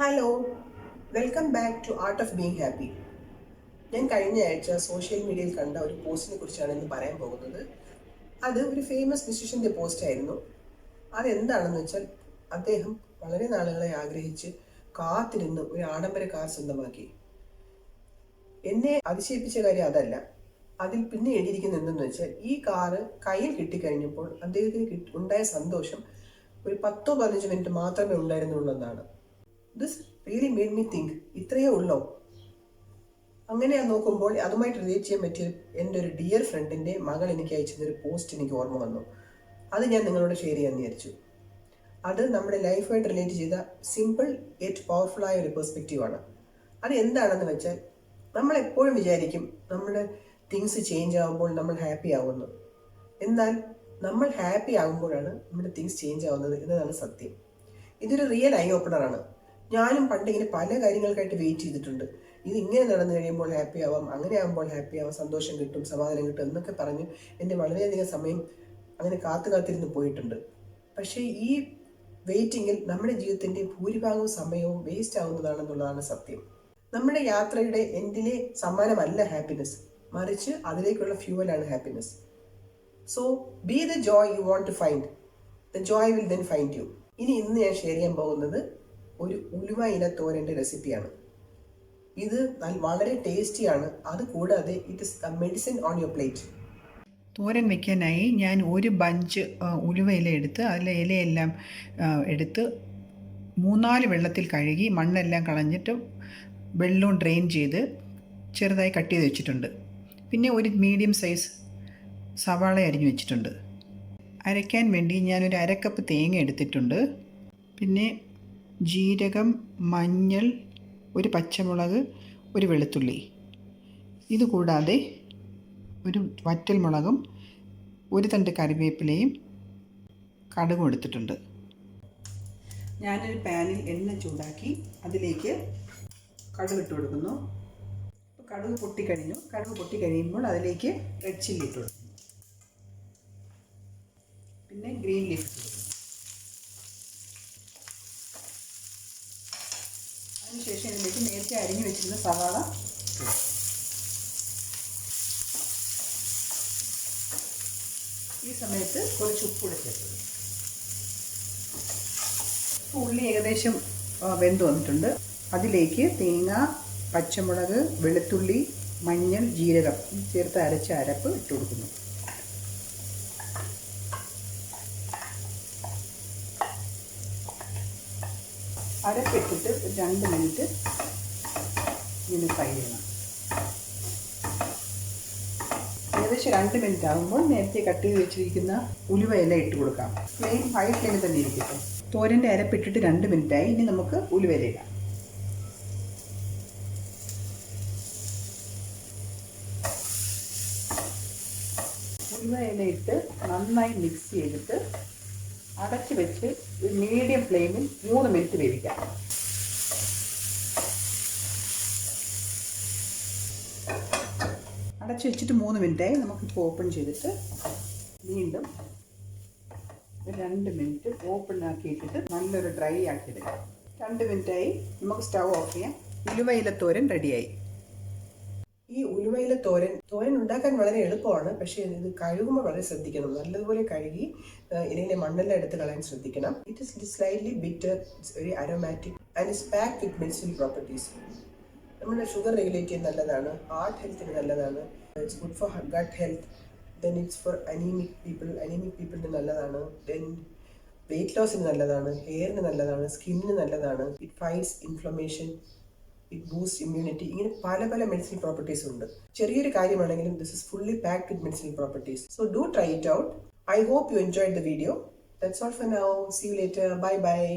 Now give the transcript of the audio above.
Hello, welcome back to art of being happy. ഞാൻ കഴിഞ്ഞ ആഴ്ച സോഷ്യൽ മീഡിയയിൽ കണ്ട ഒരു പോസ്റ്റിനെ കുറിച്ചാണ് ഇന്ന് പറയാൻ പോകുന്നത്. അത് ഒരു ഫേമസ് മ്യൂസിഷ്യൻ്റെ പോസ്റ്റ് ആയിരുന്നു. അതെന്താണെന്ന് വെച്ചാൽ അദ്ദേഹം വളരെ നാളുകളെ ആഗ്രഹിച്ച് കാത്തിരുന്ന് ഒരു ആഡംബര കാർ സ്വന്തമാക്കി. എന്നെ അതിശയിപ്പിച്ച കാര്യം അതല്ല, അതിൽ പിന്നെ എഴുതിയിരിക്കുന്നത് എന്തെന്ന് വെച്ചാൽ ഈ കാറ് കയ്യിൽ കിട്ടിക്കഴിഞ്ഞപ്പോൾ അദ്ദേഹത്തിന് ഉണ്ടായ സന്തോഷം ഒരു 10-15 മിനിറ്റ് മാത്രമേ ഉണ്ടായിരുന്നുള്ളൂ എന്നാണ്. This really made me think, ഇത്രയേ ഉള്ളോ? അങ്ങനെ നോക്കുമ്പോൾ അതുമായിട്ട് റിലേറ്റ് ചെയ്യാൻ പറ്റിയ എൻ്റെ ഒരു ഡിയർ ഫ്രണ്ടിൻ്റെ മകൾ എനിക്ക് അയച്ചിരുന്നൊരു പോസ്റ്റ് എനിക്ക് ഓർമ്മ വന്നു. അത് ഞാൻ നിങ്ങളോട് ഷെയർ ചെയ്യാൻ വിചാരിച്ചു. അത് നമ്മുടെ ലൈഫുമായിട്ട് റിലേറ്റ് ചെയ്ത സിമ്പിൾ യെറ്റ് പവർഫുള്ളായ ഒരു പെർസ്പെക്റ്റീവാണ്. അത് എന്താണെന്ന് വെച്ചാൽ നമ്മൾ എപ്പോഴും വിചാരിക്കും നമ്മുടെ തിങ്സ് ചേഞ്ച് ആകുമ്പോൾ നമ്മൾ ഹാപ്പി ആകുന്നു. എന്നാൽ നമ്മൾ ഹാപ്പി ആകുമ്പോഴാണ് നമ്മുടെ തിങ്സ് ചേഞ്ച് ആവുന്നത് എന്നതാണ് സത്യം. ഇതൊരു റിയൽ ഐ ഓപ്പണറാണ്. ഞാനും പണ്ട് ഇങ്ങനെ പല കാര്യങ്ങൾക്കായിട്ട് വെയിറ്റ് ചെയ്തിട്ടുണ്ട്. ഇത് ഇങ്ങനെ നടന്നു കഴിയുമ്പോൾ ഹാപ്പി ആവാം, അങ്ങനെ ആകുമ്പോൾ ഹാപ്പി ആവാം, സന്തോഷം കിട്ടും, സമാധാനം കിട്ടും എന്നൊക്കെ പറഞ്ഞ് എൻ്റെ വളരെയധികം സമയം അങ്ങനെ കാത്തിരുന്ന് പോയിട്ടുണ്ട്. പക്ഷേ ഈ വെയിറ്റിങ്ങിൽ നമ്മുടെ ജീവിതത്തിൻ്റെ ഭൂരിഭാഗവും സമയവും വേസ്റ്റ് ആവുന്നതാണെന്നുള്ളതാണ് സത്യം. നമ്മുടെ യാത്രയുടെ എൻഡിലെ സമ്മാനമല്ല ഹാപ്പിനെസ്, മറിച്ച് അതിലേക്കുള്ള ഫ്യൂവലാണ് happiness. So be the joy you want to find, the joy will then find you. ഇന്ന് ഞാൻ ഷെയർ ചെയ്യാൻ പോകുന്നത് ഒരു ഉലുവ ഇല തോരൻ്റെ റെസിപ്പിയാണ്. ഇത് വളരെ ടേസ്റ്റിയാണ്. അതുകൂടാതെ it is a medicine on your plate. Thoran വയ്ക്കാനായി ഞാൻ ഒരു ബഞ്ച് ഉലുവ ഇല എടുത്ത് അതിലെ ഇലയെല്ലാം എടുത്ത് 3-4 വെള്ളത്തിൽ കഴുകി മണ്ണെല്ലാം കളഞ്ഞിട്ട് വെള്ളവും ഡ്രെയിൻ ചെയ്ത് ചെറുതായി കട്ട് ചെയ്ത് വെച്ചിട്ടുണ്ട്. പിന്നെ ഒരു മീഡിയം സൈസ് സവാള അരിഞ്ഞു വെച്ചിട്ടുണ്ട്. അരയ്ക്കാൻ വേണ്ടി ഞാനൊരു 1/2 കപ്പ് തേങ്ങ എടുത്തിട്ടുണ്ട്. പിന്നെ ജീരകം, മഞ്ഞൾ, ഒരു പച്ചമുളക്, ഒരു വെളുത്തുള്ളി. ഇതുകൂടാതെ ഒരു വറ്റൽമുളകും ഒരു തണ്ട് കറിവേപ്പിലയും കടുകും എടുത്തിട്ടുണ്ട്. ഞാനൊരു പാനിൽ എണ്ണ ചൂടാക്കി അതിലേക്ക് കടുക് ഇട്ട് കൊടുക്കുന്നു. കടുക് പൊട്ടിക്കഴിഞ്ഞു. കടുക് പൊട്ടിക്കഴിയുമ്പോൾ അതിലേക്ക് റെഡ് ചില്ലി ഇട്ട് കൊടുക്കുന്നു. പിന്നെ ഗ്രീൻ ലീഫ് ഇട്ട് കൊടുക്കുന്നു. അതിനുശേഷം ഇതിലേക്ക് നേരത്തെ അരിഞ്ഞു വെച്ചിരുന്ന സവാള ഈ സമയത്ത് കുറച്ച് ഉപ്പ് ചേർത്തത്. ഉള്ളി ഏകദേശം വെന്ത് വന്നിട്ടുണ്ട്. അതിലേക്ക് തേങ്ങ, പച്ചമുളക്, വെളുത്തുള്ളി, മഞ്ഞൾ, ജീരകം ചേർത്ത് അരച്ച അരപ്പ് ഇട്ട് കൊടുക്കുന്നു. അരപ്പിട്ടിട്ട് 2 മിനിറ്റ് ഇങ്ങനെ ഫ്രൈ ചെയ്യണം. ഏകദേശം 2 മിനിറ്റ് ആകുമ്പോൾ നേരത്തെ കട്ട് ചെയ്ത് വെച്ചിരിക്കുന്ന ഉലുവ ഇല ഇട്ട് കൊടുക്കാം. ഫ്ലെയിം ഹൈ ഫ്ലെയിമിൽ തന്നെ ഇരിക്കട്ടെ. തോരൻ്റെ അരപ്പിട്ടിട്ട് 2 മിനിറ്റായി. ഇനി നമുക്ക് ഉലുവ ഇല ഇടാം. ഉലുവ ഇല ഇട്ട് നന്നായി മിക്സ് ചെയ്തിട്ട് അടച്ച് വെച്ച് ഒരു മീഡിയം ഫ്ലെയിമിൽ 3 മിനിറ്റ് വേവിക്കാം. അടച്ച് വെച്ചിട്ട് 3 മിനിറ്റായി. നമുക്കിപ്പോൾ ഓപ്പൺ ചെയ്തിട്ട് വീണ്ടും 2 മിനിറ്റ് ഓപ്പൺ ആക്കിയിട്ടിട്ട് നല്ലൊരു ഡ്രൈ ആക്കിയെടുക്കാം. 2 മിനിറ്റായി. നമുക്ക് സ്റ്റൗ ഓഫ് ചെയ്യാം. ഉലുവയില തോരൻ റെഡിയായി. ഈ ഉലുവയില തോരൻ ഉണ്ടാക്കാൻ വളരെ എളുപ്പമാണ്. പക്ഷേ ഇത് കഴുകുമ്പോൾ വളരെ ശ്രദ്ധിക്കണം. നല്ലതുപോലെ കഴുകി ഇതിലെ മണ്ണെല്ലാം എടുത്ത് കളയാൻ ശ്രദ്ധിക്കണം. It is slightly bitter, it's very aromatic and it's packed with medicinal properties. നമ്മുടെ ഷുഗർ റെഗുലേറ്റ് ചെയ്യാൻ നല്ലതാണ്, ഹാർട്ട് ഹെൽത്തിന് നല്ലതാണ്, it's good for gut health. Then it's for anaemic പീപ്പിളിന് നല്ലതാണ്. ദെൻ വെയിറ്റ് ലോസിന് നല്ലതാണ്, ഹെയറിന് നല്ലതാണ്, സ്കിന്നിന് നല്ലതാണ്. It fights inflammation, it boost immunity. ഇങ്ങനെ പല മെഡിസിനൽ പ്രോപ്പർട്ടീസ് ഉണ്ട്. ചെറിയൊരു കാര്യമാണെങ്കിലും this is fully packed with medicinal properties. So do try it out. I hope you enjoyed the video. That's all for now. See you later. Bye bye.